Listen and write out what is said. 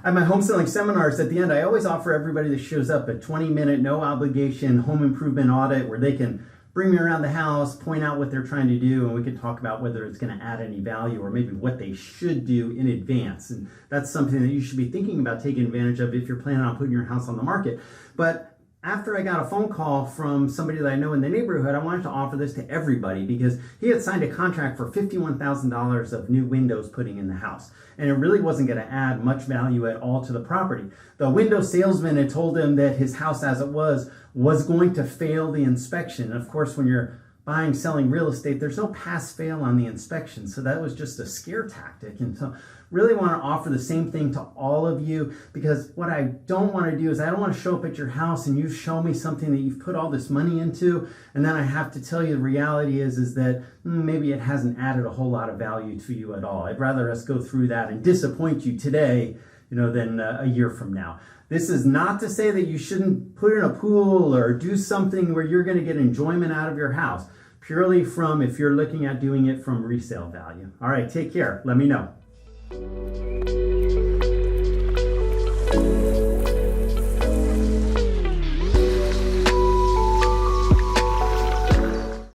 At my home selling seminars, at the end, I always offer everybody that shows up a 20-minute, no obligation home improvement audit where they can bring me around the house, point out what they're trying to do, and we can talk about whether it's going to add any value or maybe what they should do in advance. And that's something that you should be thinking about taking advantage of if you're planning on putting your house on the market. But after I got a phone call from somebody that I know in the neighborhood, I wanted to offer this to everybody because he had signed a contract for $51,000 of new windows putting in the house. And it really wasn't going to add much value at all to the property. The window salesman had told him that his house as it was going to fail the inspection. And of course, when you're buying, selling real estate, there's no pass fail on the inspection. So that was just a scare tactic. And so really want to offer the same thing to all of you, because what I don't want to do is I don't want to show up at your house and you show me something that you've put all this money into, and then I have to tell you the reality is that maybe it hasn't added a whole lot of value to you at all. I'd rather us go through that and disappoint you today, than a year from now. This is not to say that you shouldn't put in a pool or do something where you're going to get enjoyment out of your house, purely from if you're looking at doing it from resale value. All right, take care. Let me know.